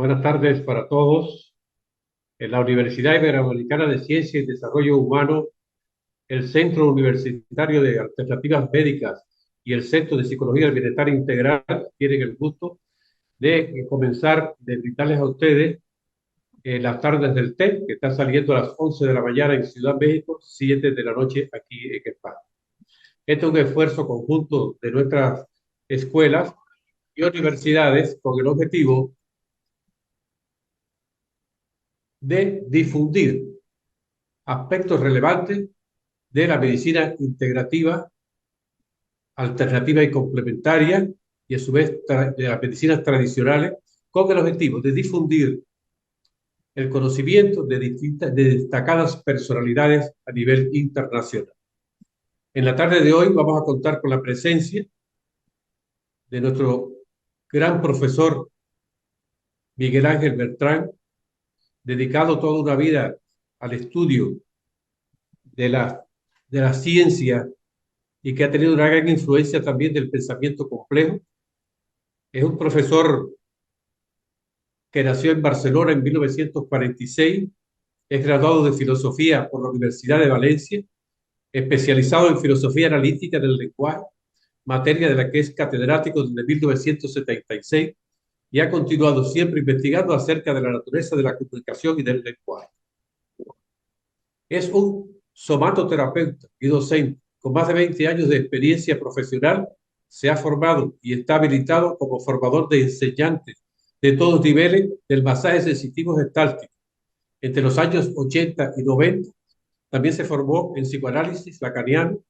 Buenas tardes para todos. En la Universidad Iberoamericana de Ciencia y Desarrollo Humano, el Centro Universitario de Alternativas Médicas y el Centro de Psicología del Bienestar Integral tienen el gusto de comenzar de invitarles a ustedes las tardes del TED, que está saliendo a las 11 de la mañana en Ciudad México, 7 de la noche aquí en España. Este es un esfuerzo conjunto de nuestras escuelas y universidades con el objetivo de difundir aspectos relevantes de la medicina integrativa, alternativa y complementaria, y a su vez de las medicinas tradicionales, con el objetivo de difundir el conocimiento de destacadas personalidades a nivel internacional. En la tarde de hoy vamos a contar con la presencia de nuestro gran profesor Miguel Ángel Bertrán, dedicado toda una vida al estudio de la ciencia y que ha tenido una gran influencia también del pensamiento complejo. Es un profesor que nació en Barcelona en 1946, es graduado de Filosofía por la Universidad de Valencia, especializado en Filosofía Analítica del Lenguaje, materia de la que es catedrático desde 1976 y ha continuado siempre investigando acerca de la naturaleza de la comunicación y del lenguaje. Es un somatoterapeuta y docente con más de 20 años de experiencia profesional. Se ha formado y está habilitado como formador de enseñantes de todos niveles del masaje sensitivo gestáltico. Entre los años 80 y 90 también se formó en psicoanálisis lacaniano,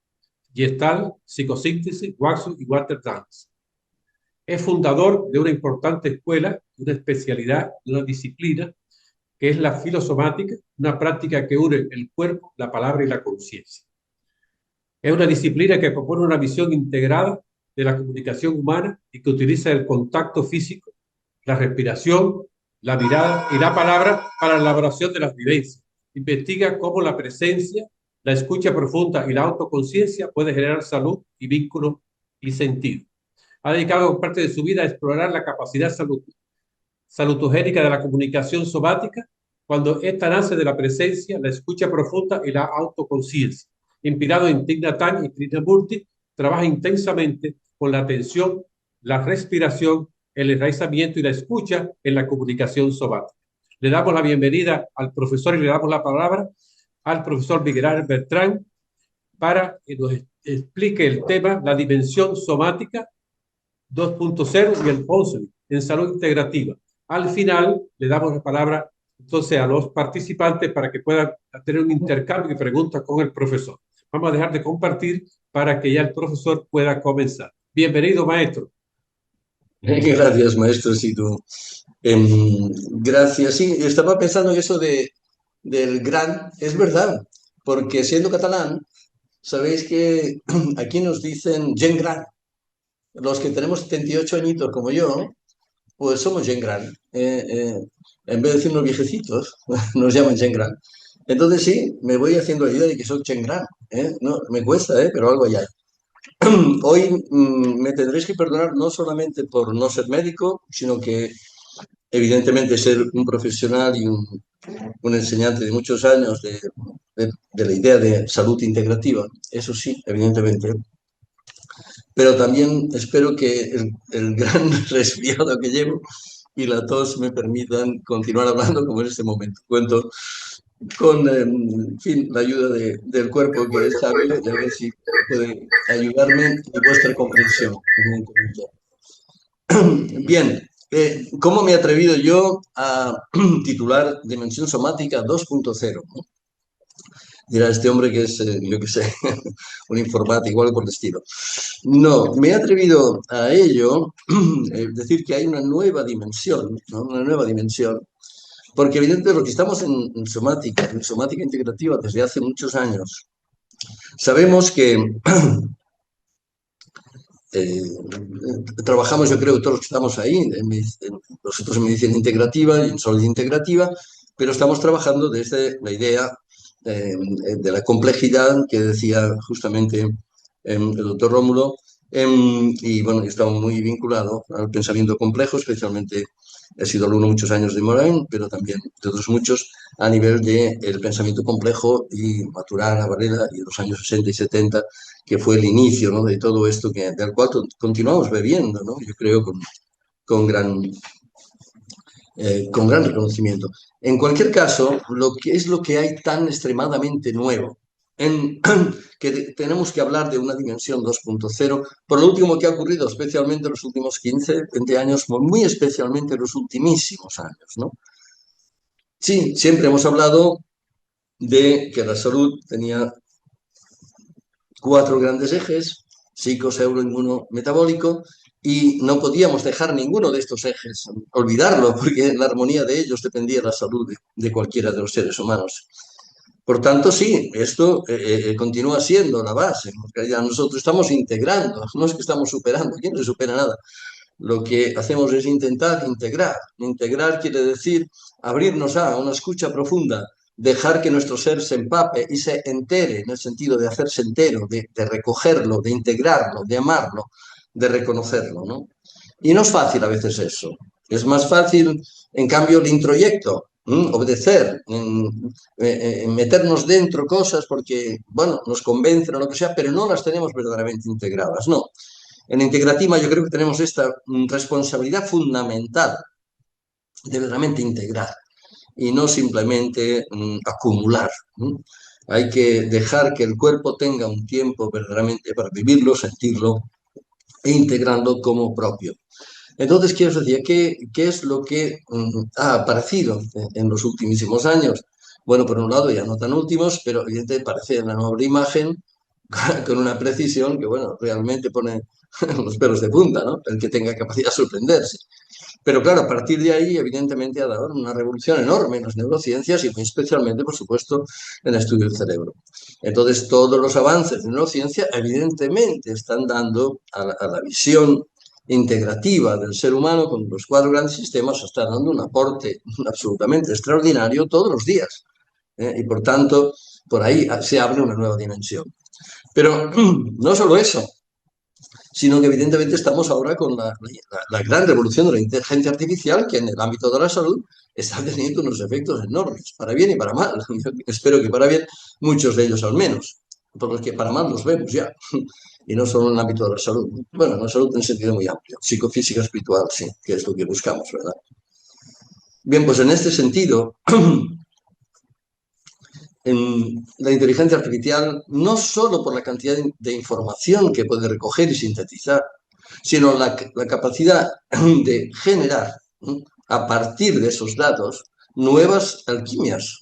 gestalt, psicosíntesis, Watson y Walter Dance. Es fundador de una importante escuela, de una especialidad, de una disciplina que es la filosomática, una práctica que une el cuerpo, la palabra y la conciencia. Es una disciplina que propone una visión integrada de la comunicación humana y que utiliza el contacto físico, la respiración, la mirada y la palabra para la elaboración de las vivencias. Investiga cómo la presencia, la escucha profunda y la autoconciencia puede generar salud y vínculo y sentido. Ha dedicado parte de su vida a explorar la capacidad salutogénica de la comunicación somática cuando ésta nace de la presencia, la escucha profunda y la autoconciencia. Inspirado en Thich Nhat Hanh y Krishnamurti, trabaja intensamente con la atención, la respiración, el enraizamiento y la escucha en la comunicación somática. Le damos la bienvenida al profesor y le damos la palabra al profesor Miguel Ángel Bertrán para que nos explique el tema, la dimensión somática 2.0 y el counseling en salud integrativa. Al final le damos la palabra entonces a los participantes para que puedan tener un intercambio de preguntas con el profesor. Vamos a dejar de compartir para que ya el profesor pueda comenzar. Bienvenido, maestro. Gracias, maestro Situ. Gracias. Sí, estaba pensando en eso del gran, es verdad, porque siendo catalán, sabéis que aquí nos dicen gent gran. Los que tenemos 78 añitos como yo, pues somos gent gran. En vez de decirnos viejecitos, nos llaman gent gran. Entonces sí, me voy haciendo la idea de que soy gent gran. No, me cuesta, pero algo hay. Hoy me tendréis que perdonar no solamente por no ser médico, sino que evidentemente ser un profesional y un enseñante de muchos años de la idea de salud integrativa, eso sí, evidentemente. Pero también espero que el gran resfriado que llevo y la tos me permitan continuar hablando como en este momento. Cuento con, en fin, la ayuda del cuerpo que es sabio y a ver si puede ayudarme y vuestra comprensión. Bien, ¿cómo me he atrevido yo a titular Dimensión Somática 2.0? Dirá este hombre que es, yo qué sé, un informático o algo por el estilo. No, me he atrevido a ello, es decir, que hay una nueva dimensión, ¿no? Una nueva dimensión, porque evidentemente lo que estamos en somática integrativa desde hace muchos años, sabemos que eh, trabajamos, yo creo, todos los que estamos ahí, nosotros en medicina integrativa y en salud integrativa, pero estamos trabajando desde la idea de la complejidad que decía justamente el doctor Rómulo, y bueno, estamos muy vinculados al pensamiento complejo, especialmente He sido alumno muchos años de Morin, pero también de otros muchos a nivel del pensamiento complejo y Maturana, Varela y los años 60 y 70, que fue el inicio, ¿no?, de todo esto del cual continuamos bebiendo, ¿no?, yo creo, con gran, con gran reconocimiento. En cualquier caso, lo que hay tan extremadamente nuevo, que tenemos que hablar de una dimensión 2.0, por lo último que ha ocurrido, especialmente en los últimos 15, 20 años, muy especialmente en los ultimísimos años, ¿no? Sí, siempre hemos hablado de que la salud tenía 4 grandes ejes: psico, euro, inmuno, metabólico, y no podíamos dejar ninguno de estos ejes, olvidarlo, porque la armonía de ellos dependía de la salud de cualquiera de los seres humanos. Por tanto, sí, esto continúa siendo la base. Ya nosotros estamos integrando, no es que estamos superando, aquí no se supera nada. Lo que hacemos es intentar integrar. Integrar quiere decir abrirnos a una escucha profunda, dejar que nuestro ser se empape y se entere, en el sentido de hacerse entero, de recogerlo, de integrarlo, de amarlo, de reconocerlo, ¿no? Y no es fácil a veces eso. Es más fácil, en cambio, el introyecto, obedecer, meternos dentro cosas porque, bueno, nos convencen o lo que sea, pero no las tenemos verdaderamente integradas, no. En Integrativa yo creo que tenemos esta responsabilidad fundamental de verdaderamente integrar y no simplemente acumular. Hay que dejar que el cuerpo tenga un tiempo verdaderamente para vivirlo, sentirlo e integrarlo como propio. Entonces, quiero decir, ¿qué es lo que ha aparecido en los ultimísimos años? Bueno, por un lado, ya no tan últimos, pero evidentemente parece en la nueva imagen con una precisión que, bueno, realmente pone los pelos de punta, ¿no? El que tenga capacidad de sorprenderse. Pero claro, a partir de ahí, evidentemente, ha dado una revolución enorme en las neurociencias y muy especialmente, por supuesto, en el estudio del cerebro. Entonces, todos los avances de neurociencia, evidentemente, están dando a la visión integrativa del ser humano con los 4 grandes sistemas, está dando un aporte absolutamente extraordinario todos los días. Y por tanto, por ahí se abre una nueva dimensión. Pero no solo eso, sino que evidentemente estamos ahora con la gran revolución de la inteligencia artificial, que en el ámbito de la salud está teniendo unos efectos enormes, para bien y para mal. Yo espero que para bien, muchos de ellos al menos, por los que para mal los vemos ya, y no solo en el ámbito de la salud. Bueno, la salud en sentido muy amplio, psicofísica, espiritual, sí, que es lo que buscamos, ¿verdad? Bien, pues en este sentido, en la inteligencia artificial, no solo por la cantidad de información que puede recoger y sintetizar, sino la capacidad de generar, a partir de esos datos, nuevas alquimias.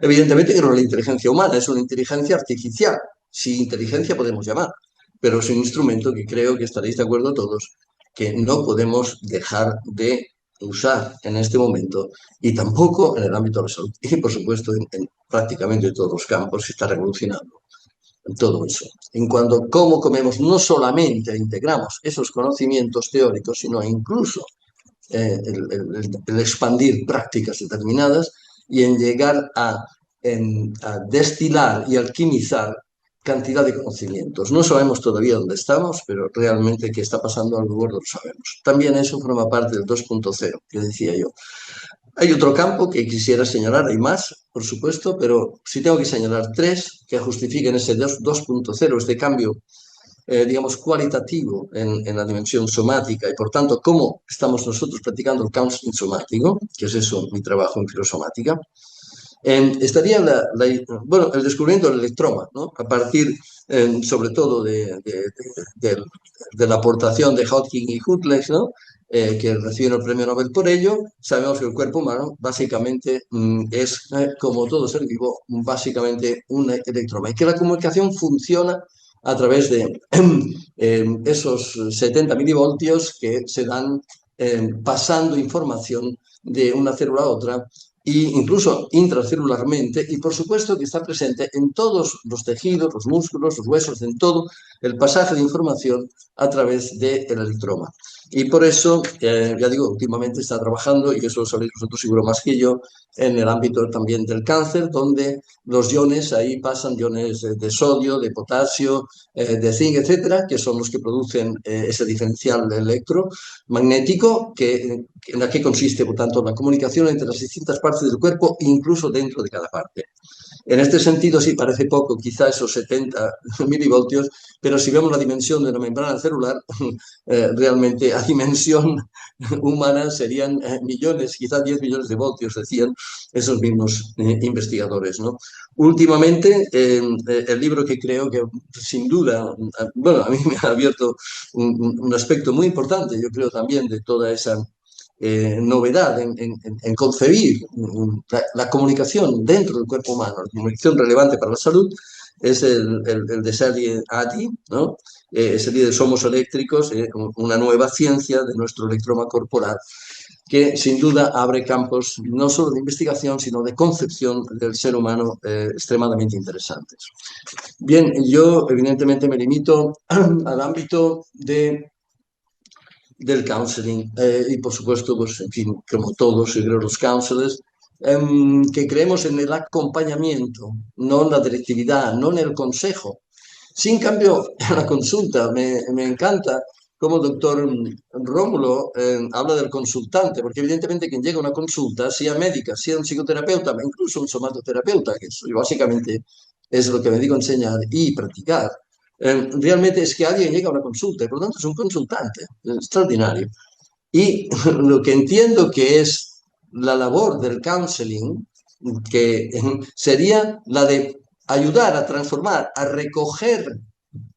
Evidentemente que no es la inteligencia humana, es una inteligencia artificial, si inteligencia podemos llamar, pero es un instrumento que creo que estaréis de acuerdo todos, que no podemos dejar de usar en este momento y tampoco en el ámbito de la salud. Y por supuesto en prácticamente todos los campos se está revolucionando todo eso. En cuanto a cómo comemos, no solamente integramos esos conocimientos teóricos, sino incluso el expandir prácticas determinadas y en llegar a destilar y alquimizar cantidad de conocimientos. No sabemos todavía dónde estamos, pero realmente qué está pasando alrededor lo sabemos. También eso forma parte del 2.0, que decía yo. Hay otro campo que quisiera señalar, hay más, por supuesto, pero sí tengo que señalar 3 que justifiquen ese 2.0, este cambio, digamos, cualitativo en la dimensión somática y, por tanto, cómo estamos nosotros practicando el counseling somático, que es eso, mi trabajo en filosomática. Estaría bueno, el descubrimiento del electroma, ¿no? A partir, sobre todo, de la aportación de Hodgkin y Huxley, ¿no? Que recibieron el premio Nobel por ello. Sabemos que el cuerpo humano básicamente es, como todo ser vivo, básicamente un electroma y que la comunicación funciona a través de esos 70 milivoltios que se dan pasando información de una célula a otra incluso intracelularmente, y por supuesto que está presente en todos los tejidos, los músculos, los huesos, en todo el pasaje de información a través del electroma. Y por eso, ya digo, últimamente está trabajando, y eso lo sabéis vosotros seguro más que yo, en el ámbito también del cáncer, donde los iones, ahí pasan iones de sodio, de potasio, de zinc, etcétera, que son los que producen ese diferencial electromagnético, en la que consiste, por tanto, la comunicación entre las distintas partes del cuerpo, incluso dentro de cada parte. En este sentido, sí parece poco, quizá esos 70 milivoltios, pero si vemos la dimensión de la membrana celular, realmente a dimensión humana serían millones, quizá 10 millones de voltios, decían esos mismos investigadores, ¿no? Últimamente, el libro que creo que sin duda, bueno, a mí me ha abierto un aspecto muy importante, yo creo también, de toda esa novedad en concebir la comunicación dentro del cuerpo humano, la comunicación relevante para la salud, es el de Sally Addy, ¿no? Ese líder de Somos Eléctricos, una nueva ciencia de nuestro electroma corporal, que sin duda abre campos no solo de investigación, sino de concepción del ser humano extremadamente interesantes. Bien, yo evidentemente me limito al ámbito del counseling y por supuesto, pues en fin, como todos los counselors, que creemos en el acompañamiento, no en la directividad, no en el consejo. Sin cambio, en la consulta me encanta cómo el doctor Rómulo habla del consultante, porque evidentemente quien llega a una consulta, sea médica, sea un psicoterapeuta, incluso un somatoterapeuta, que básicamente es lo que me digo enseñar y practicar, realmente es que alguien llega a una consulta y por lo tanto es un consultante extraordinario. Y lo que entiendo que es la labor del counseling, que sería la de ayudar a transformar, a recoger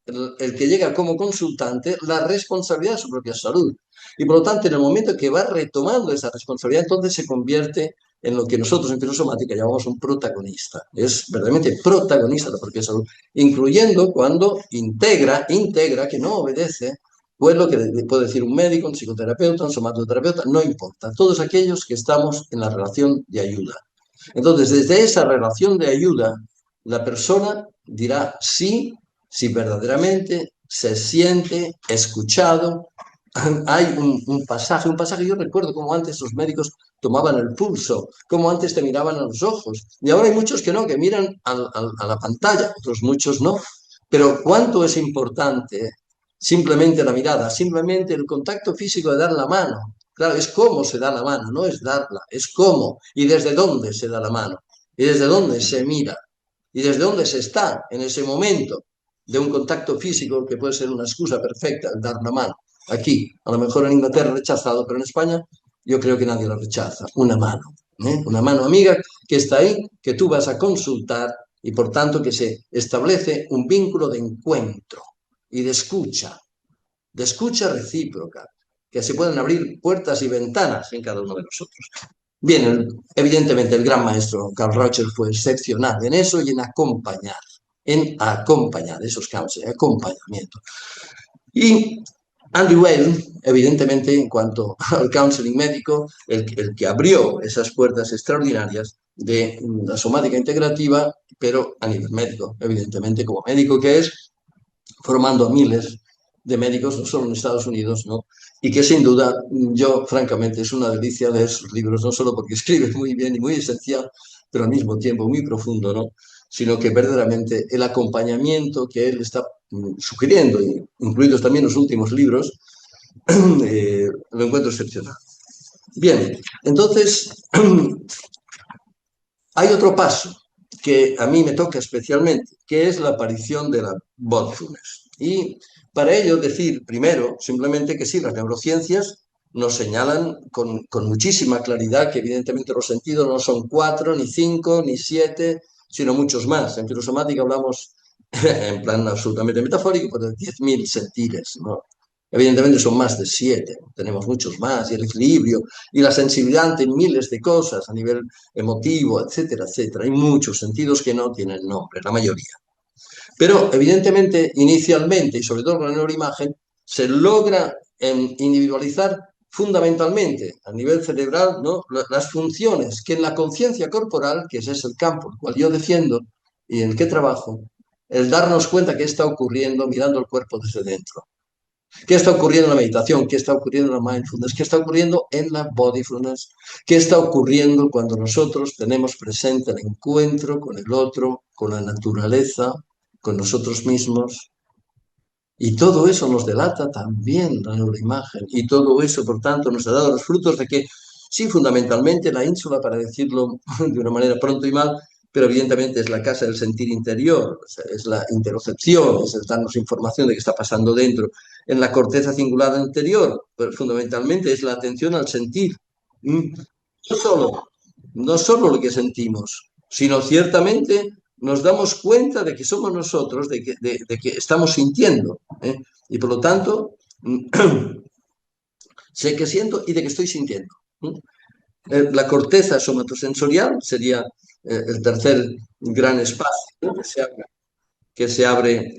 el que llega como consultante la responsabilidad de su propia salud. Y por lo tanto, en el momento que va retomando esa responsabilidad, entonces se convierte en lo que nosotros en filosomática llamamos un protagonista. Es verdaderamente protagonista de la propia salud, incluyendo cuando integra, que no obedece, pues lo que puede decir un médico, un psicoterapeuta, un somatoterapeuta, no importa. Todos aquellos que estamos en la relación de ayuda. Entonces, desde esa relación de ayuda, la persona dirá sí si verdaderamente se siente escuchado. Hay un pasaje, yo recuerdo cómo antes los médicos tomaban el pulso, cómo antes te miraban a los ojos, y ahora hay muchos que no, que miran a la pantalla, otros muchos no. Pero ¿cuánto es importante simplemente la mirada, simplemente el contacto físico de dar la mano? Claro, es cómo se da la mano, no es darla, es cómo y desde dónde se da la mano, y desde dónde se mira, y desde dónde se está en ese momento de un contacto físico que puede ser una excusa perfecta, el dar la mano. Aquí, a lo mejor en Inglaterra rechazado, pero en España yo creo que nadie lo rechaza. Una mano, una mano amiga que está ahí, que tú vas a consultar y por tanto que se establece un vínculo de encuentro y de escucha recíproca, que se pueden abrir puertas y ventanas en cada uno de nosotros. Bien, evidentemente el gran maestro Carl Raucher fue excepcional en eso y en acompañar esos campos, de acompañamiento. Y Andy Weil, evidentemente, en cuanto al counseling médico, el que abrió esas puertas extraordinarias de la somática integrativa, pero a nivel médico, evidentemente, como médico que es, formando a miles de médicos, no solo en Estados Unidos, ¿no? Y que sin duda, yo francamente, es una delicia leer sus libros, no solo porque escribe muy bien y muy esencial, pero al mismo tiempo muy profundo, ¿no? Sino que verdaderamente el acompañamiento que él está sugiriendo, incluidos también los últimos libros, lo encuentro excepcional. Bien, entonces, hay otro paso que a mí me toca especialmente, que es la aparición de la mindfulness. Y para ello decir primero simplemente que sí, las neurociencias nos señalan con muchísima claridad que evidentemente los sentidos no son 4, ni 5, ni 7, sino muchos más. En filosomática hablamos en plan absolutamente metafórico, de 10.000 sentires, ¿no? Evidentemente son más de 7, tenemos muchos más, y el equilibrio y la sensibilidad ante miles de cosas a nivel emotivo, etcétera, etcétera. Hay muchos sentidos que no tienen nombre, la mayoría. Pero evidentemente, inicialmente, y sobre todo con la neuroimagen, se logra individualizar fundamentalmente a nivel cerebral, ¿no? Las funciones que en la conciencia corporal, que ese es el campo el cual yo defiendo y en el que trabajo, el darnos cuenta que está ocurriendo mirando el cuerpo desde dentro. ¿Qué está ocurriendo en la meditación? ¿Qué está ocurriendo en la mindfulness? ¿Qué está ocurriendo en la bodyfulness? ¿Qué está ocurriendo cuando nosotros tenemos presente el encuentro con el otro, con la naturaleza, con nosotros mismos? Y todo eso nos delata también la neuroimagen. Y todo eso, por tanto, nos ha dado los frutos de que, sí, fundamentalmente la ínsula, para decirlo de una manera pronto y mal, pero evidentemente es la casa del sentir interior, o sea, es la interocepción, es el darnos información de qué está pasando dentro. En la corteza cingulada anterior, pero fundamentalmente es la atención al sentir. No solo, no solo lo que sentimos, sino ciertamente nos damos cuenta de que somos nosotros, de que estamos sintiendo. ¿Eh? Y por lo tanto, sé que siento y de que estoy sintiendo. La corteza somatosensorial sería el tercer gran espacio, ¿no? Que se abre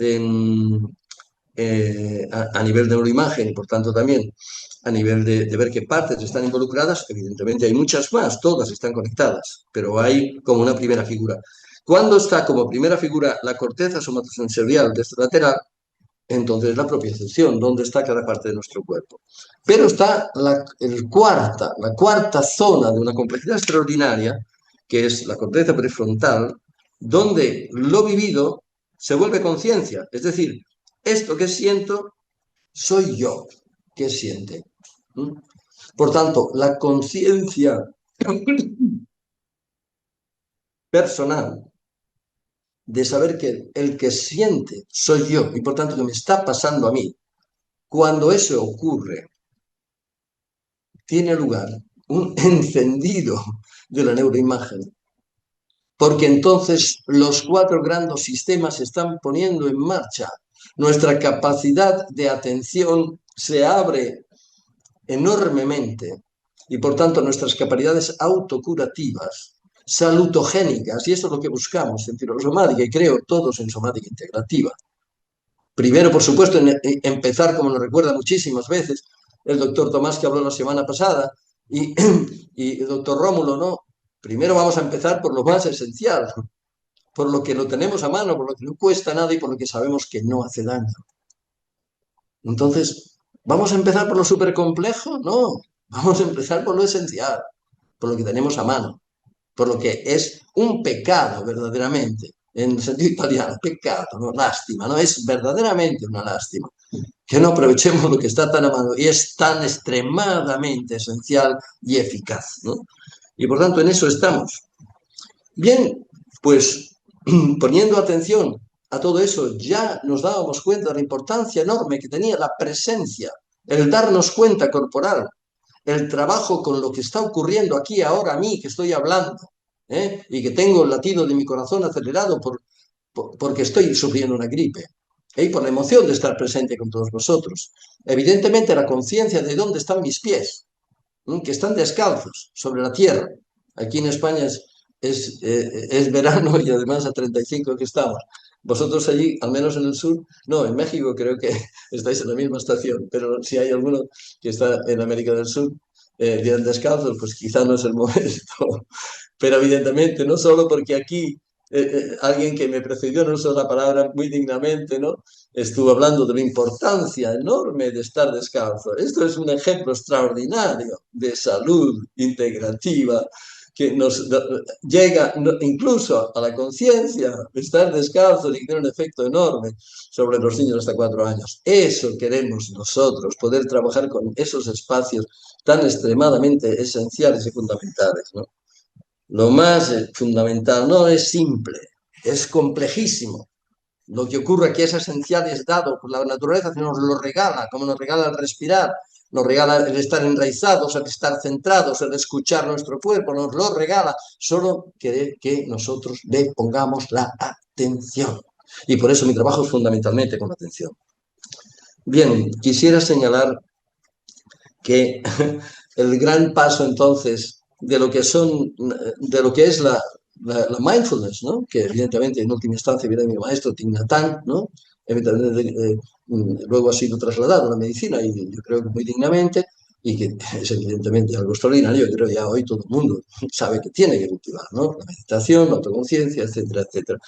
a nivel de neuroimagen y por tanto también a nivel de ver qué partes están involucradas. Evidentemente hay muchas más, todas están conectadas, pero hay como una primera figura. Cuando está como primera figura la corteza somatosensorial de este lateral, entonces la propiocepción, dónde está cada parte de nuestro cuerpo. Pero está la cuarta zona de una complejidad extraordinaria, que es la corteza prefrontal, donde lo vivido se vuelve conciencia. Es decir, esto que siento soy yo que siente. Por tanto, la conciencia personal de saber que el que siente soy yo y por tanto que me está pasando a mí, cuando eso ocurre, tiene lugar un encendido de la neuroimagen, porque entonces los cuatro grandes sistemas se están poniendo en marcha. Nuestra capacidad de atención se abre enormemente y por tanto nuestras capacidades autocurativas, salutogénicas, y eso es lo que buscamos en filosomática y creo todos en somática integrativa. Primero, por supuesto, empezar, como nos recuerda muchísimas veces el doctor Tomás que habló la semana pasada y, y el doctor Rómulo, ¿no? Primero vamos a empezar por lo más esencial, por lo que lo tenemos a mano, por lo que no cuesta nada y por lo que sabemos que no hace daño. Entonces, ¿vamos a empezar por lo súper complejo? No, vamos a empezar por lo esencial, por lo que tenemos a mano, por lo que es un pecado verdaderamente, en el sentido italiano, pecado, no lástima, no es verdaderamente una lástima, que no aprovechemos lo que está tan a mano y es tan extremadamente esencial y eficaz, ¿no? Y por tanto en eso estamos. Bien, pues poniendo atención a todo eso, ya nos dábamos cuenta de la importancia enorme que tenía la presencia, el darnos cuenta corporal, el trabajo con lo que está ocurriendo aquí ahora a mí, que estoy hablando, y que tengo el latido de mi corazón acelerado porque estoy sufriendo una gripe, y por la emoción de estar presente con todos vosotros. Evidentemente la conciencia de dónde están mis pies, que están descalzos sobre la tierra. Aquí en España es verano y además a 35 que estamos. Vosotros allí, al menos en el sur, no, en México creo que estáis en la misma estación, pero si hay alguno que está en América del Sur, bien descalzos, pues quizá no es el momento. Pero evidentemente, no solo porque aquí alguien que me precedió no usó la palabra muy dignamente, ¿no? Estuvo hablando de la importancia enorme de estar descalzo. Esto es un ejemplo extraordinario de salud integrativa que nos llega incluso a la conciencia. Estar descalzo y tiene un efecto enorme sobre los niños hasta 4 años. Eso queremos nosotros, poder trabajar con esos espacios tan extremadamente esenciales y fundamentales, ¿no? Lo más fundamental no es simple, es complejísimo. Lo que ocurre aquí es esencial, es dado por la naturaleza que nos lo regala, como nos regala el respirar, nos regala el estar enraizados, el estar centrados, el escuchar nuestro cuerpo, nos lo regala, solo que nosotros le pongamos la atención. Y por eso mi trabajo es fundamentalmente con la atención. Bien, quisiera señalar que el gran paso entonces de lo que es la mindfulness, ¿no? Que evidentemente en última instancia viene mi maestro Thich Nhat Hanh, ¿no? Luego ha sido trasladado a la medicina y yo creo que muy dignamente, y que es evidentemente algo extraordinario, creo ya hoy todo el mundo sabe que tiene que cultivar, ¿no? La meditación, la autoconciencia, etcétera, etcétera.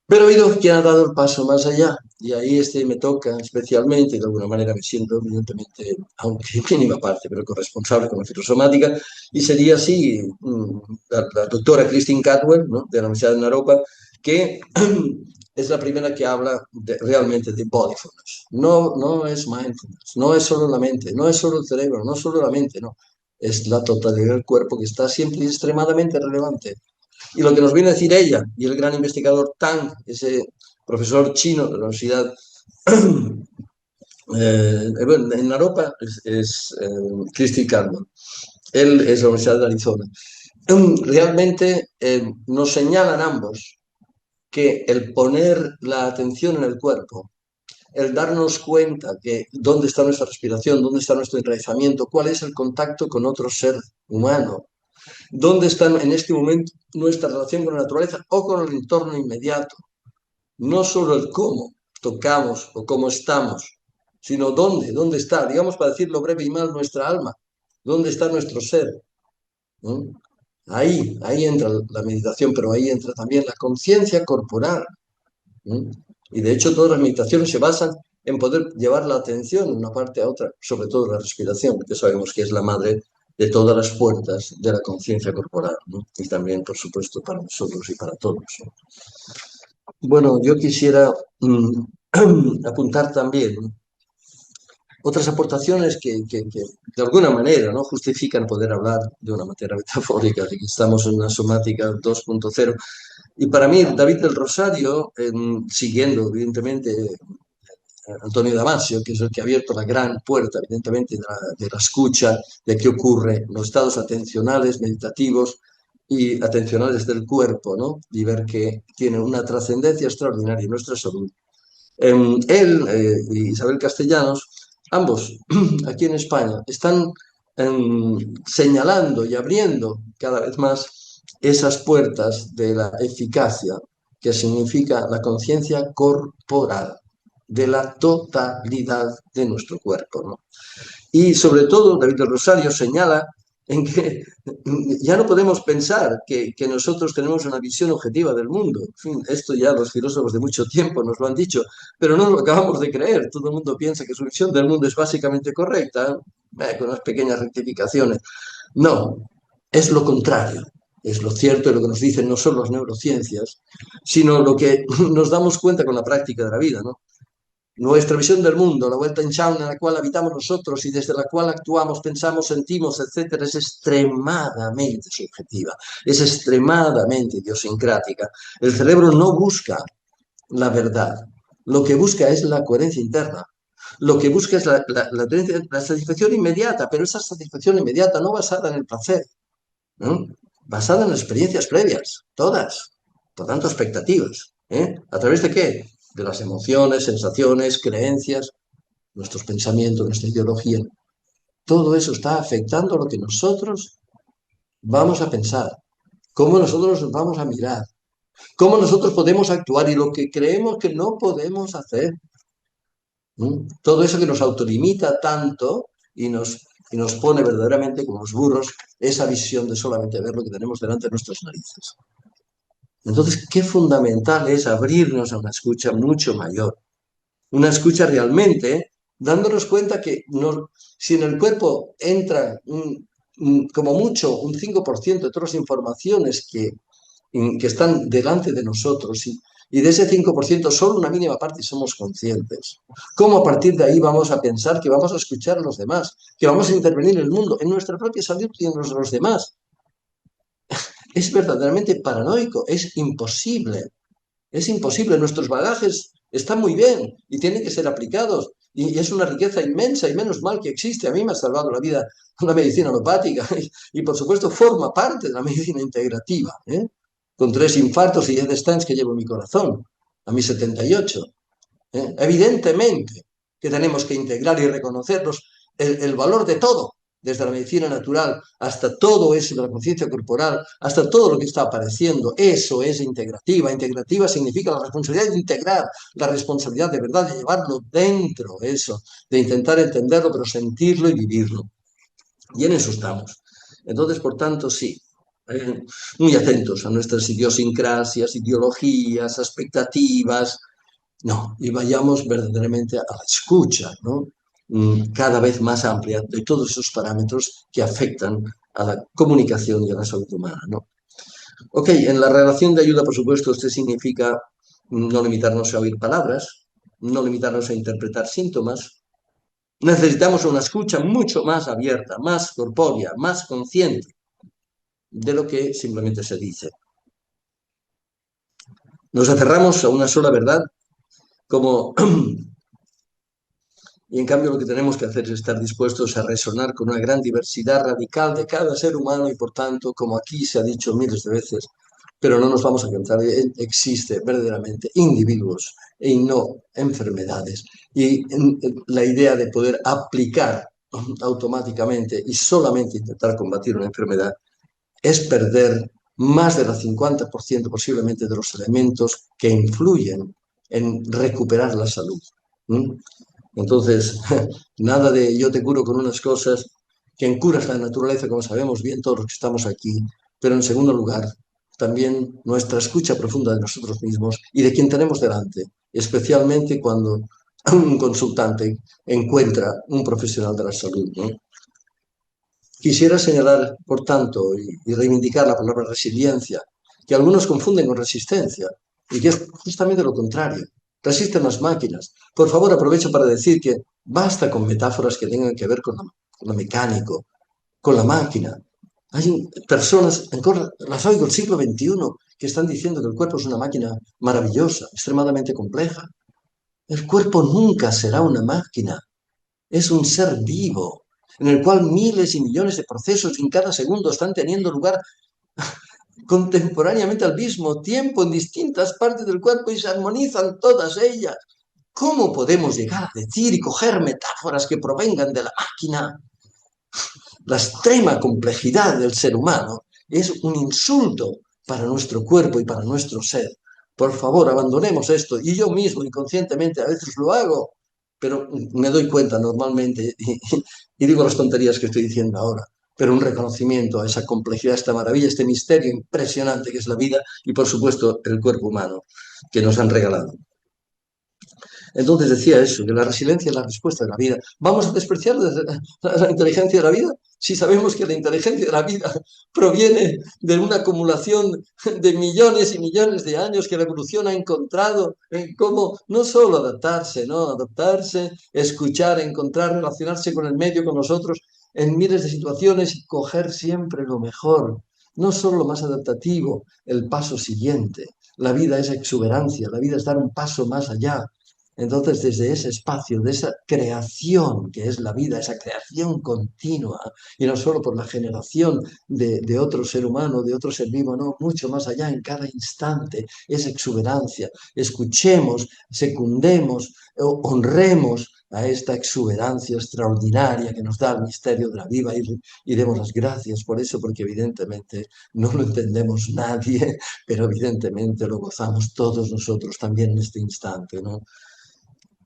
Pero ha habido quien ha dado el paso más allá, y ahí me toca especialmente, y de alguna manera me siento evidentemente, aunque en mínima parte, pero corresponsable con la filosomática, y sería así la doctora Christine Cadwell, ¿no? De la Universidad de Naropa, que es la primera que habla realmente de bodyfulness. No, no es mindfulness, no es solo la mente, no es solo el cerebro, no es solo la mente, no. Es la totalidad del cuerpo que está siempre extremadamente relevante. Y lo que nos viene a decir ella y el gran investigador Tang, ese profesor chino de la Universidad bueno, en Naropa Christy Carmen. Él es de la Universidad de Arizona. Realmente nos señalan ambos que el poner la atención en el cuerpo, el darnos cuenta que dónde está nuestra respiración, dónde está nuestro enraizamiento, cuál es el contacto con otro ser humano, dónde está en este momento nuestra relación con la naturaleza o con el entorno inmediato. No solo el cómo tocamos o cómo estamos, sino dónde está, digamos para decirlo breve y mal, nuestra alma, dónde está nuestro ser. ¿No? Ahí entra la meditación, pero ahí entra también la conciencia corporal. ¿No? Y de hecho todas las meditaciones se basan en poder llevar la atención de una parte a otra, sobre todo la respiración, que sabemos que es la madre de todas las puertas de la conciencia corporal, ¿no? Y también, por supuesto, para nosotros y para todos, ¿no? Bueno, yo quisiera apuntar también, ¿no? Otras aportaciones que de alguna manera, ¿no? Justifican poder hablar de una manera metafórica de que estamos en una somática 2.0. Y para mí, David del Rosario, siguiendo evidentemente Antonio Damasio, que es el que ha abierto la gran puerta, evidentemente, de la escucha, de qué ocurre en los estados atencionales, meditativos y atencionales del cuerpo, ¿no? Y ver que tiene una trascendencia extraordinaria en nuestra salud. Él y Isabel Castellanos, ambos aquí en España, están señalando y abriendo cada vez más esas puertas de la eficacia, que significa la conciencia corporal, de la totalidad de nuestro cuerpo, ¿no? Y sobre todo, David del Rosario señala en que ya no podemos pensar que nosotros tenemos una visión objetiva del mundo. En fin, esto ya los filósofos de mucho tiempo nos lo han dicho, pero no lo acabamos de creer. Todo el mundo piensa que su visión del mundo es básicamente correcta, con unas pequeñas rectificaciones. No, es lo contrario. Es lo cierto y lo que nos dicen no solo las neurociencias, sino lo que nos damos cuenta con la práctica de la vida, ¿no? Nuestra visión del mundo, la vuelta en chao en la cual habitamos nosotros y desde la cual actuamos, pensamos, sentimos, etcétera, es extremadamente subjetiva, es extremadamente idiosincrática. El cerebro no busca la verdad, lo que busca es la coherencia interna. Lo que busca es la satisfacción inmediata, pero esa satisfacción inmediata no basada en el placer, ¿no? Basada en las experiencias previas, todas, por tanto, expectativas. ¿A través de qué? De las emociones, sensaciones, creencias, nuestros pensamientos, nuestra ideología. Todo eso está afectando lo que nosotros vamos a pensar, cómo nosotros nos vamos a mirar, cómo nosotros podemos actuar y lo que creemos que no podemos hacer. Todo eso que nos autolimita tanto y nos pone verdaderamente como los burros esa visión de solamente ver lo que tenemos delante de nuestras narices. Entonces, qué fundamental es abrirnos a una escucha mucho mayor. Una escucha realmente dándonos cuenta que si en el cuerpo entra como mucho un 5% de todas las informaciones que están delante de nosotros y de ese 5% solo una mínima parte somos conscientes. ¿Cómo a partir de ahí vamos a pensar que vamos a escuchar a los demás, que vamos a intervenir en el mundo, en nuestra propia salud y en los demás? Es verdaderamente paranoico, es imposible. Es imposible, nuestros bagajes están muy bien y tienen que ser aplicados. Y es una riqueza inmensa y menos mal que existe. A mí me ha salvado la vida una medicina alopática y por supuesto forma parte de la medicina integrativa, ¿eh? Con 3 infartos y 10 stents que llevo en mi corazón, a mis 78. Evidentemente que tenemos que integrar y reconocernos el valor de todo, desde la medicina natural hasta todo eso de la conciencia corporal, hasta todo lo que está apareciendo, eso es integrativa. Integrativa significa la responsabilidad de integrar, la responsabilidad de verdad de llevarlo dentro, eso, de intentar entenderlo, pero sentirlo y vivirlo. Y en eso estamos. Entonces, por tanto, sí, muy atentos a nuestras idiosincrasias, ideologías, expectativas, no, y vayamos verdaderamente a la escucha, ¿no? Cada vez más amplia de todos esos parámetros que afectan a la comunicación y a la salud humana, ¿no? Ok, en la relación de ayuda, por supuesto, esto significa no limitarnos a oír palabras, no limitarnos a interpretar síntomas. Necesitamos una escucha mucho más abierta, más corpórea, más consciente de lo que simplemente se dice. Nos aferramos a una sola verdad como y en cambio lo que tenemos que hacer es estar dispuestos a resonar con una gran diversidad radical de cada ser humano y por tanto, como aquí se ha dicho miles de veces, pero no nos vamos a cansar, existe verdaderamente individuos y no enfermedades. Y la idea de poder aplicar automáticamente y solamente intentar combatir una enfermedad es perder más del 50% posiblemente de los elementos que influyen en recuperar la salud. Entonces, nada de yo te curo con unas cosas, quien cura es la naturaleza, como sabemos bien todos los que estamos aquí, pero en segundo lugar, también nuestra escucha profunda de nosotros mismos y de quien tenemos delante, especialmente cuando un consultante encuentra un profesional de la salud, ¿no? Quisiera señalar, por tanto, y reivindicar la palabra resiliencia, que algunos confunden con resistencia, y que es justamente lo contrario. Resisten las máquinas. Por favor, aprovecho para decir que basta con metáforas que tengan que ver con lo mecánico, con la máquina. Hay personas, las oigo del siglo XXI, que están diciendo que el cuerpo es una máquina maravillosa, extremadamente compleja. El cuerpo nunca será una máquina. Es un ser vivo, en el cual miles y millones de procesos en cada segundo están teniendo lugar contemporáneamente al mismo tiempo en distintas partes del cuerpo y se armonizan todas ellas. ¿Cómo podemos llegar a decir y coger metáforas que provengan de la máquina? La extrema complejidad del ser humano es un insulto para nuestro cuerpo y para nuestro ser. Por favor, abandonemos esto. Y yo mismo inconscientemente a veces lo hago, pero me doy cuenta normalmente y digo las tonterías que estoy diciendo ahora, pero un reconocimiento a esa complejidad, esta maravilla, este misterio impresionante que es la vida y por supuesto el cuerpo humano que nos han regalado. Entonces decía eso, que la resiliencia es la respuesta de la vida. ¿Vamos a despreciar la inteligencia de la vida? Si sabemos que la inteligencia de la vida proviene de una acumulación de millones y millones de años que la evolución ha encontrado en cómo no solo adaptarse, ¿no? Adaptarse, escuchar, encontrar, relacionarse con el medio, con nosotros, en miles de situaciones y coger siempre lo mejor. No solo lo más adaptativo, el paso siguiente. La vida es exuberancia, la vida es dar un paso más allá. Entonces, desde ese espacio, de esa creación que es la vida, esa creación continua, y no solo por la generación de otro ser humano, de otro ser vivo, no, mucho más allá en cada instante, esa exuberancia. Escuchemos, secundemos, honremos a esta exuberancia extraordinaria que nos da el misterio de la vida y demos las gracias por eso, porque evidentemente no lo entendemos nadie, pero evidentemente lo gozamos todos nosotros también en este instante, ¿no?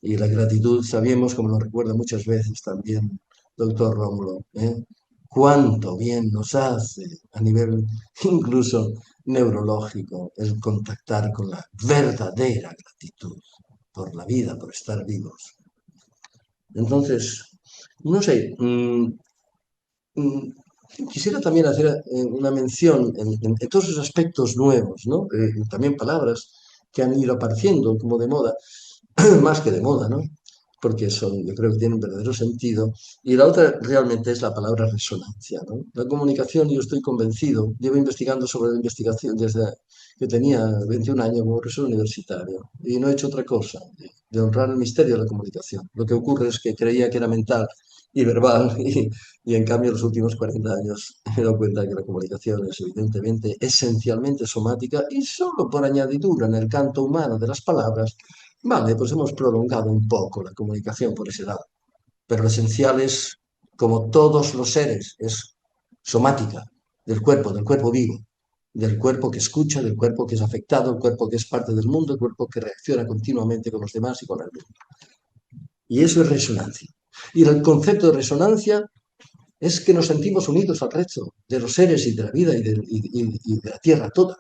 Y la gratitud, sabemos, como lo recuerda muchas veces también doctor Rómulo, cuánto bien nos hace a nivel incluso neurológico el contactar con la verdadera gratitud por la vida, por estar vivos. Entonces, no sé, quisiera también hacer una mención en todos esos aspectos nuevos, ¿no? También palabras que han ido apareciendo como de moda, más que de moda, ¿no? Porque son, yo creo que tienen un verdadero sentido. Y la otra realmente es la palabra resonancia, ¿no? La comunicación, yo estoy convencido, llevo investigando sobre la investigación desde que tenía 21 años como profesor universitario y no he hecho otra cosa de honrar el misterio de la comunicación. Lo que ocurre es que creía que era mental y verbal y en cambio en los últimos 40 años me he dado cuenta que la comunicación es evidentemente esencialmente somática y solo por añadidura en el canto humano de las palabras. Vale, pues hemos prolongado un poco la comunicación por ese lado, pero lo esencial es como todos los seres, es somática del cuerpo vivo, del cuerpo que escucha, del cuerpo que es afectado, el cuerpo que es parte del mundo, el cuerpo que reacciona continuamente con los demás y con el mundo. Y eso es resonancia. Y el concepto de resonancia es que nos sentimos unidos al resto de los seres y de la vida y de la tierra toda.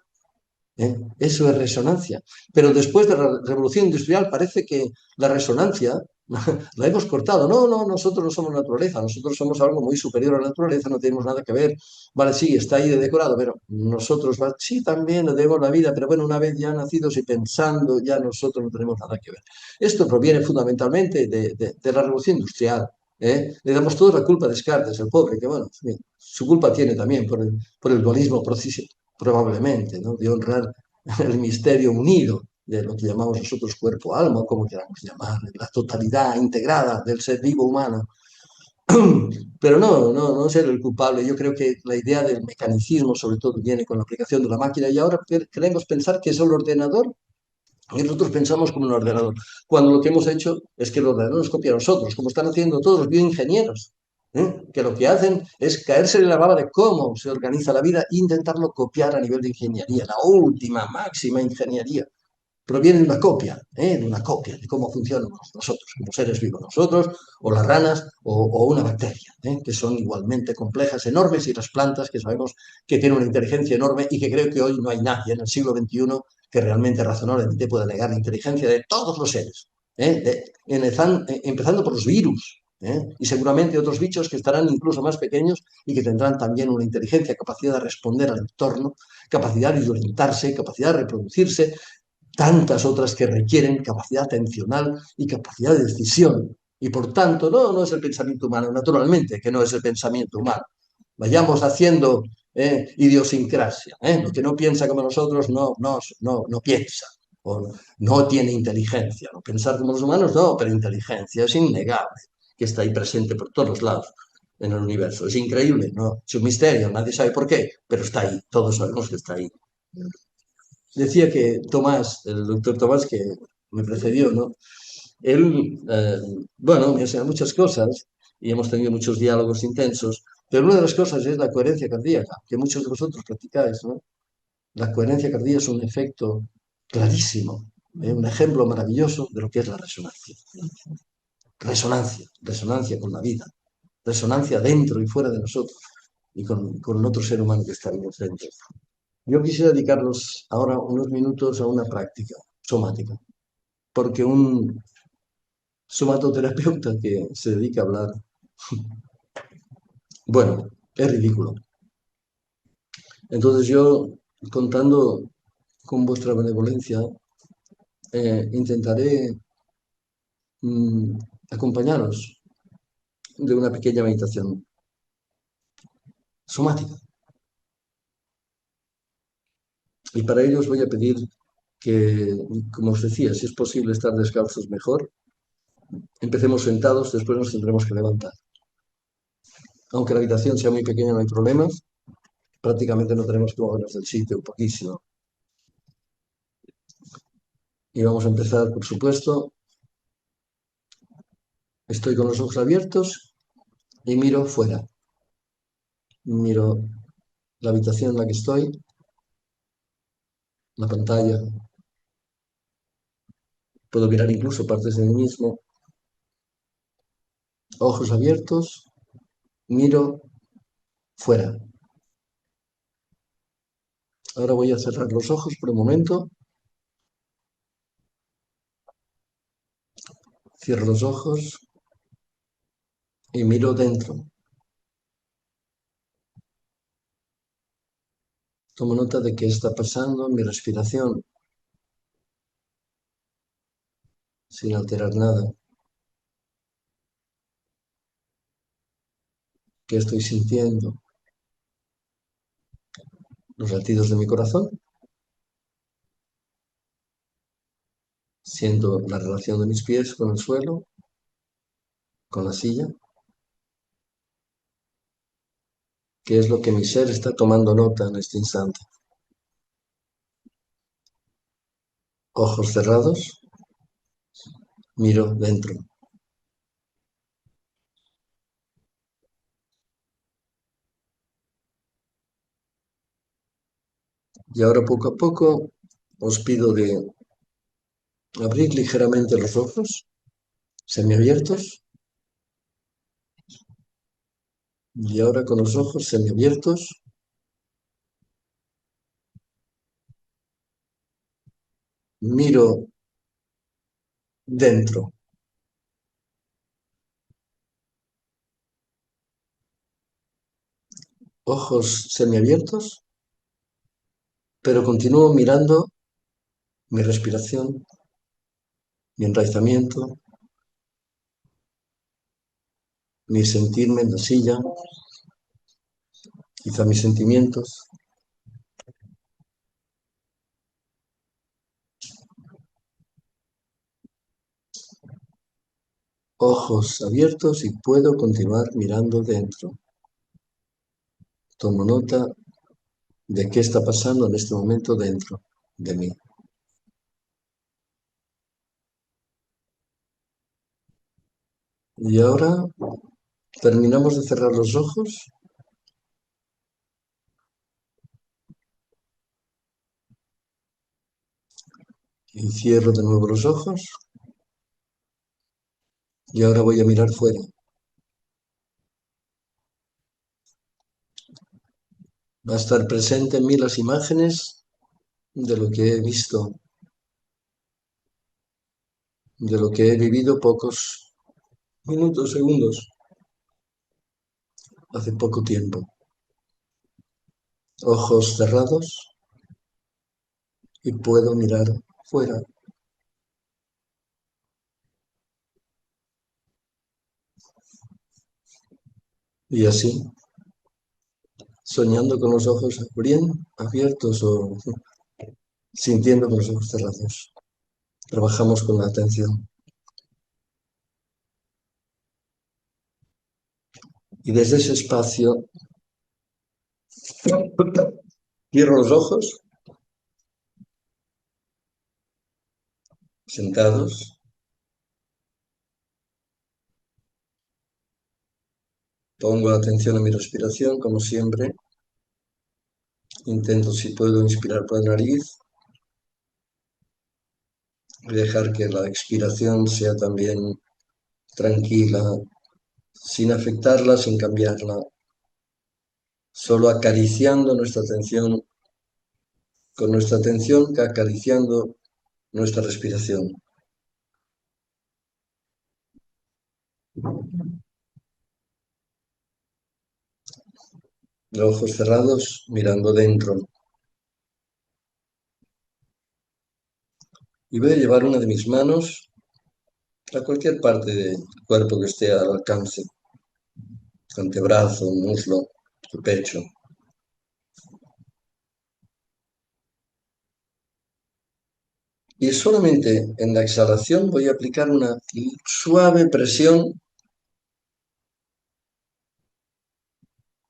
¿Eh? Eso es resonancia. Pero después de la revolución industrial parece que la resonancia la hemos cortado. No, no, nosotros no somos naturaleza, nosotros somos algo muy superior a la naturaleza, no tenemos nada que ver. Vale, sí, está ahí de decorado, pero nosotros, sí, también le debemos la vida, pero bueno, una vez ya nacidos y pensando, ya nosotros no tenemos nada que ver. Esto proviene fundamentalmente de la revolución industrial. ¿Eh? Le damos toda la culpa a Descartes, el pobre, que bueno, su culpa tiene también por el dualismo probablemente, ¿no? De honrar el misterio unido de lo que llamamos nosotros cuerpo-alma, como queramos llamar, la totalidad integrada del ser vivo humano. Pero no ser el culpable. Yo creo que la idea del mecanicismo, sobre todo, viene con la aplicación de la máquina y ahora queremos pensar que es el ordenador y nosotros pensamos como un ordenador, cuando lo que hemos hecho es que el ordenador nos copia a nosotros, como están haciendo todos los bioingenieros, que lo que hacen es caerse en la baba de cómo se organiza la vida e intentarlo copiar a nivel de ingeniería, la última, máxima ingeniería proviene de una copia de cómo funcionamos nosotros, como seres vivos, nosotros, o las ranas, o una bacteria, que son igualmente complejas, enormes, y las plantas, que sabemos que tienen una inteligencia enorme y que creo que hoy no hay nadie en el siglo XXI que realmente razonablemente pueda negar la inteligencia de todos los seres, empezando por los virus. Y seguramente otros bichos que estarán incluso más pequeños y que tendrán también una inteligencia, capacidad de responder al entorno, capacidad de orientarse, capacidad de reproducirse, tantas otras que requieren capacidad atencional y capacidad de decisión. Y por tanto, no es el pensamiento humano, naturalmente que no es el pensamiento humano. Vayamos haciendo idiosincrasia. Lo que no piensa como nosotros no piensa, o no tiene inteligencia. No pensar como los humanos, no, pero inteligencia es innegable, que está ahí presente por todos lados en el universo. Es increíble, ¿no? Es un misterio, nadie sabe por qué, pero está ahí, todos sabemos que está ahí. Decía que Tomás, el doctor Tomás, que me precedió, ¿no? Él, bueno, me enseña muchas cosas y hemos tenido muchos diálogos intensos, pero una de las cosas es la coherencia cardíaca, que muchos de vosotros practicáis, ¿no? La coherencia cardíaca es un efecto clarísimo, un ejemplo maravilloso de lo que es la resonancia. Resonancia, resonancia con la vida, resonancia dentro y fuera de nosotros y con el otro ser humano que está ahí enfrente. Yo quisiera dedicarlos ahora unos minutos a una práctica somática, porque un somatoterapeuta que se dedica a hablar, bueno, es ridículo. Entonces yo, contando con vuestra benevolencia, intentaré acompañaros de una pequeña meditación somática. Y para ello os voy a pedir que, como os decía, si es posible estar descalzos mejor. Empecemos sentados, después nos tendremos que levantar. Aunque la habitación sea muy pequeña, no hay problema. Prácticamente no tenemos que movernos del sitio, un poquísimo. Y vamos a empezar, por supuesto. Estoy con los ojos abiertos y miro fuera. Miro la habitación en la que estoy, la pantalla. Puedo mirar incluso partes de mí mismo. Ojos abiertos, miro fuera. Ahora voy a cerrar los ojos por un momento. Cierro los ojos y miro dentro. Tomo nota de qué está pasando en mi respiración, sin alterar nada. ¿Qué estoy sintiendo? Los latidos de mi corazón. Siento la relación de mis pies con el suelo, con la silla. ¿Qué es lo que mi ser está tomando nota en este instante? Ojos cerrados, miro dentro. Y ahora poco a poco os pido de abrir ligeramente los ojos, semiabiertos, y ahora con los ojos semiabiertos miro dentro. Ojos semiabiertos, pero continúo mirando mi respiración, mi enraizamiento, mi sentirme en la silla, quizá mis sentimientos. Ojos abiertos y puedo continuar mirando dentro. Tomo nota de qué está pasando en este momento dentro de mí. Y ahora terminamos de cerrar los ojos y cierro de nuevo los ojos y ahora voy a mirar fuera. Va a estar presente en mí las imágenes de lo que he visto, de lo que he vivido pocos minutos, segundos, hace poco tiempo. Ojos cerrados y puedo mirar fuera. Y así, soñando con los ojos bien abiertos o sintiendo con los ojos cerrados. Trabajamos con la atención. Y desde ese espacio cierro los ojos, sentados. Pongo atención a mi respiración, como siempre. Intento, si puedo, inspirar por la nariz y dejar que la expiración sea también tranquila, sin afectarla, sin cambiarla, solo acariciando nuestra atención, con nuestra atención acariciando nuestra respiración. Los ojos cerrados, mirando dentro. Y voy a llevar una de mis manos a cualquier parte del cuerpo que esté al alcance. Antebrazo, muslo, tu pecho. Y solamente en la exhalación voy a aplicar una suave presión,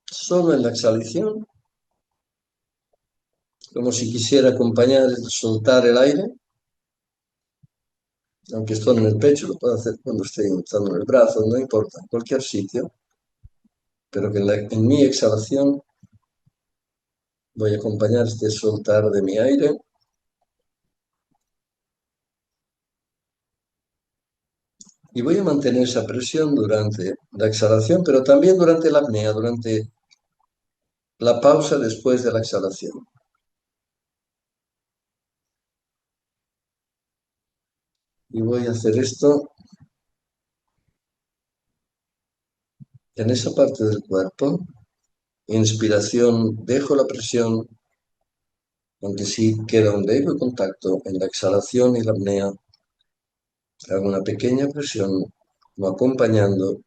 solo en la exhalación, como si quisiera acompañar, soltar el aire, aunque esto en el pecho, lo puedo hacer cuando esté estando en el brazo, no importa, en cualquier sitio, pero que en mi exhalación voy a acompañar este soltar de mi aire. Y voy a mantener esa presión durante la exhalación, pero también durante la apnea, durante la pausa después de la exhalación. Y voy a hacer esto en esa parte del cuerpo. Inspiración, dejo la presión, aunque sí queda un leve contacto en la exhalación y la apnea. Hago una pequeña presión, lo acompañando,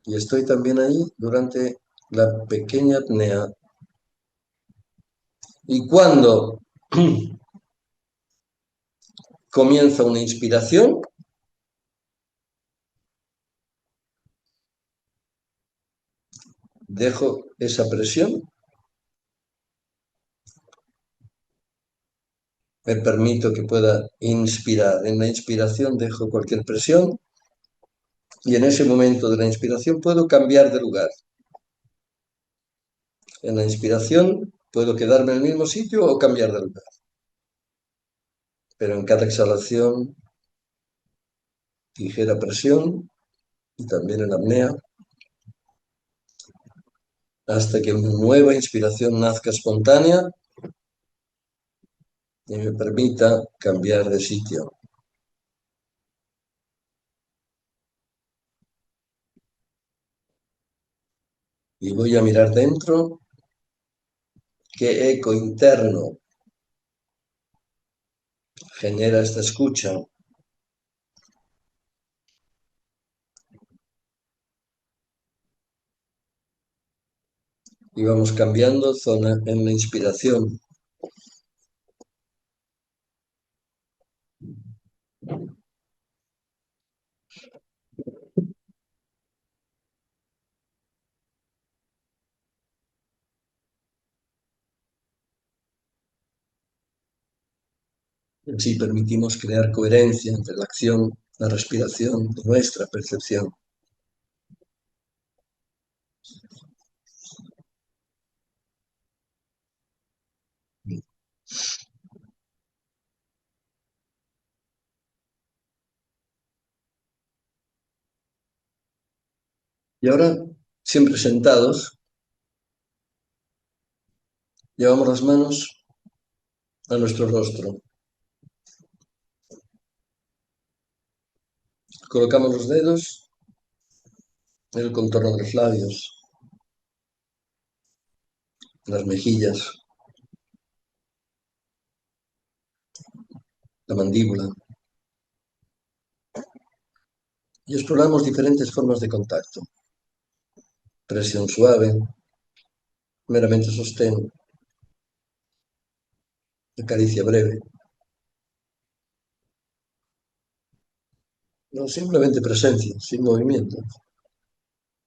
y estoy también ahí durante la pequeña apnea. Y cuando comienza una inspiración, dejo esa presión, me permito que pueda inspirar. En la inspiración dejo cualquier presión y en ese momento de la inspiración puedo cambiar de lugar. En la inspiración Puedo quedarme en el mismo sitio o cambiar de lugar. Pero en cada exhalación, ligera presión y también en apnea, hasta que una nueva inspiración nazca espontánea y me permita cambiar de sitio. Y voy a mirar dentro qué eco interno genera esta escucha. Y vamos cambiando zona en la inspiración. Así permitimos crear coherencia entre la acción, la respiración y nuestra percepción. Y ahora, siempre sentados, llevamos las manos a nuestro rostro. Colocamos los dedos en el contorno de los labios, las mejillas, la mandíbula. Y exploramos diferentes formas de contacto. Presión suave, meramente sostén, acaricia breve. No, simplemente presencia, sin movimiento,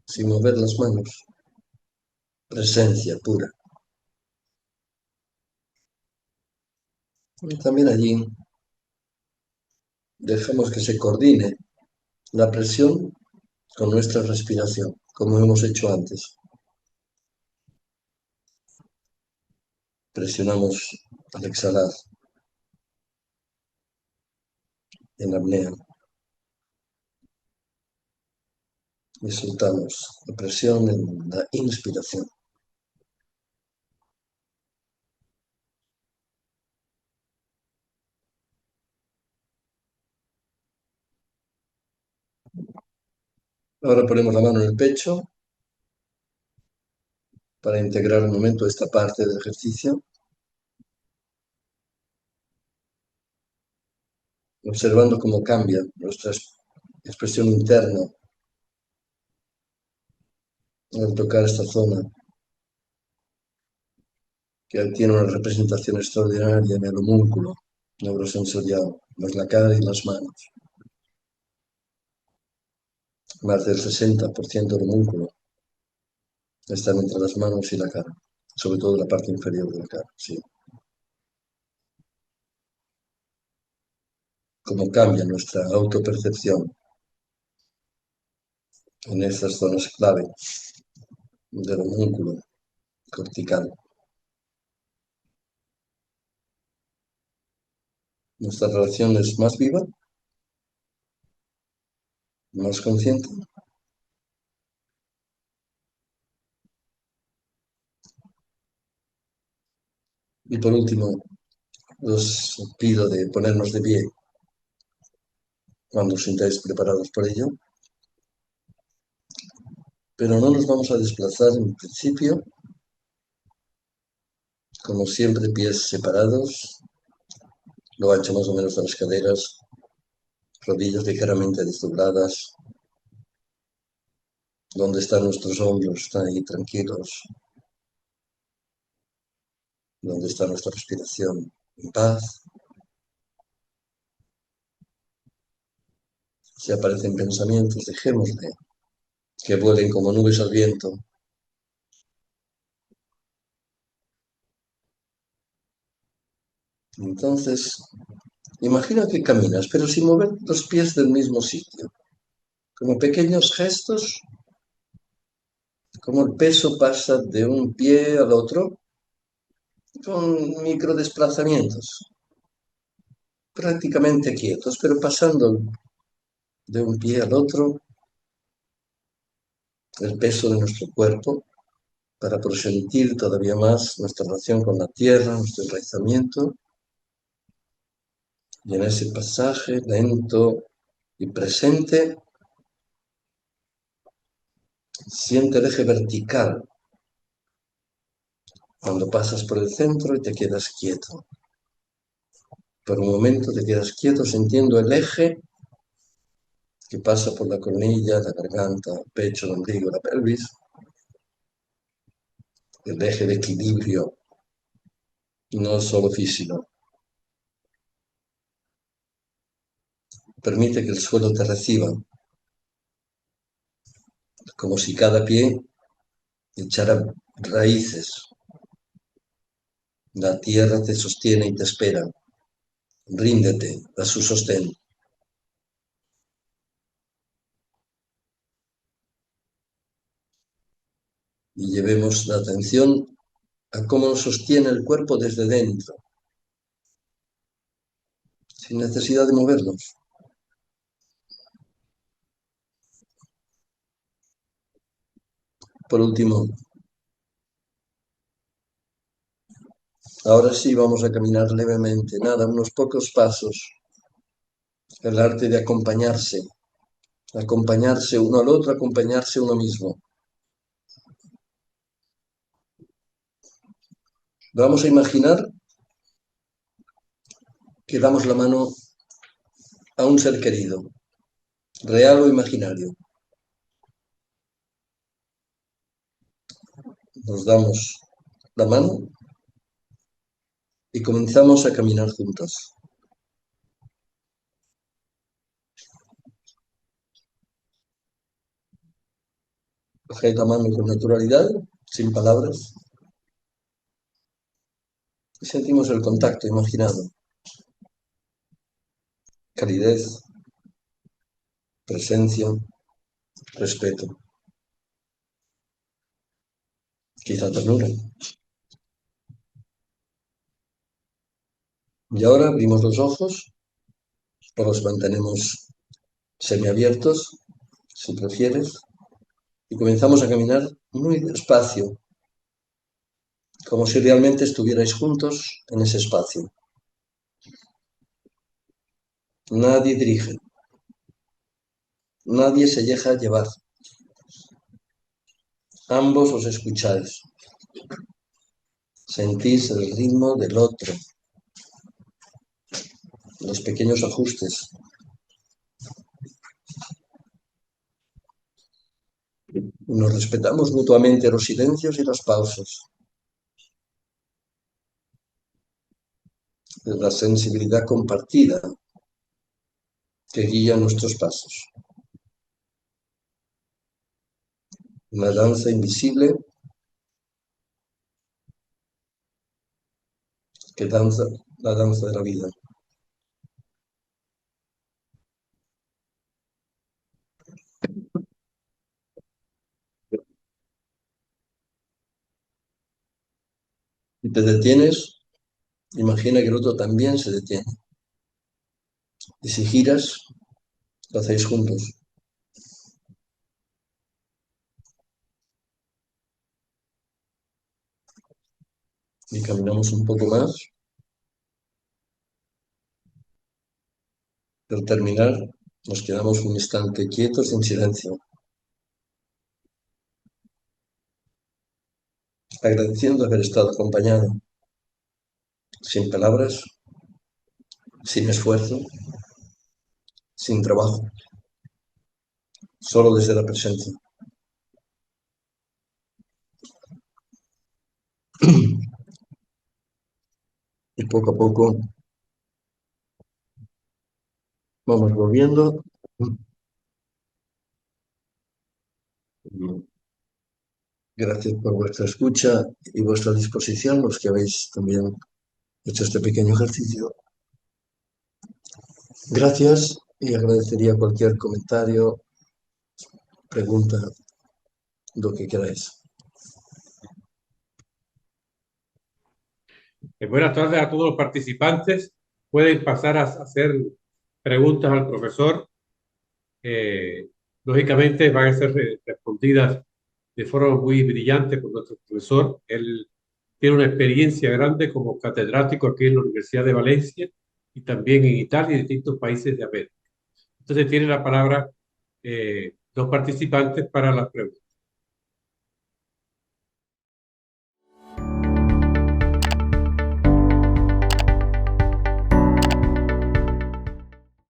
sin mover las manos. Presencia pura. Y también allí dejamos que se coordine la presión con nuestra respiración, como hemos hecho antes. Presionamos al exhalar en apnea y soltamos la presión en la inspiración. Ahora ponemos la mano en el pecho para integrar un momento esta parte del ejercicio, observando cómo cambia nuestra expresión interna al tocar esta zona, que tiene una representación extraordinaria en el homúnculo neurosensorial, la cara y las manos. Más del 60% del homúnculo están entre las manos y la cara, sobre todo la parte inferior de la cara, sí. Cómo cambia nuestra autopercepción en estas zonas clave del homúnculo cortical. Nuestra relación es más viva, más consciente. Y por último, os pido de ponernos de pie cuando os sintáis preparados por ello. Pero no nos vamos a desplazar en principio, como siempre, pies separados, lo ancho más o menos de las caderas, rodillas ligeramente desdobladas. Donde están nuestros hombros, están ahí tranquilos. Donde está nuestra respiración, en paz. Si aparecen pensamientos, dejémosle que vuelen como nubes al viento. Entonces, imagina que caminas, pero sin mover los pies del mismo sitio. Como pequeños gestos, como el peso pasa de un pie al otro, con microdesplazamientos, prácticamente quietos, pero pasando de un pie al otro el peso de nuestro cuerpo para prosentir todavía más nuestra relación con la tierra, nuestro enraizamiento, y en ese pasaje lento y presente, siente el eje vertical cuando pasas por el centro y te quedas quieto. Por un momento te quedas quieto sintiendo el eje que pasa por la coronilla, la garganta, el pecho, el ombligo, la pelvis, el eje de equilibrio, no solo físico. Permite que el suelo te reciba, como si cada pie echara raíces. La tierra te sostiene y te espera. Ríndete a su sostén. Y llevemos la atención a cómo nos sostiene el cuerpo desde dentro, sin necesidad de movernos. Por último, ahora sí vamos a caminar levemente, nada, unos pocos pasos. El arte de acompañarse, acompañarse uno al otro, acompañarse uno mismo. Vamos a imaginar que damos la mano a un ser querido, real o imaginario. Nos damos la mano y comenzamos a caminar juntos. Coged la mano con naturalidad, sin palabras, y sentimos el contacto imaginado. Calidez, presencia, respeto, quizá ternura. Y ahora abrimos los ojos o los mantenemos semiabiertos, si prefieres, y comenzamos a caminar muy despacio, como si realmente estuvierais juntos en ese espacio. Nadie dirige, nadie se deja llevar. Ambos os escucháis. Sentís el ritmo del otro, los pequeños ajustes. Nos respetamos mutuamente los silencios y las pausas. La sensibilidad compartida que guía nuestros pasos. Una danza invisible que danza la danza de la vida. Si te detienes, imagina que el otro también se detiene. Y si giras, lo hacéis juntos. Y caminamos un poco más. Al terminar, nos quedamos un instante quietos en silencio, agradeciendo haber estado acompañado, sin palabras, sin esfuerzo, sin trabajo, solo desde la presencia. Y poco a poco vamos volviendo. Gracias por vuestra escucha y vuestra disposición, los que habéis también hecho este pequeño ejercicio. Gracias y agradecería cualquier comentario, pregunta, lo que queráis. Buenas tardes a todos los participantes. Pueden pasar a hacer preguntas al profesor. Eh, Lógicamente van a ser respondidas de forma muy brillante por nuestro profesor. Él tiene una experiencia grande como catedrático aquí en la Universidad de Valencia y también en Italia y distintos países de América. Entonces tiene la palabra los participantes para las preguntas.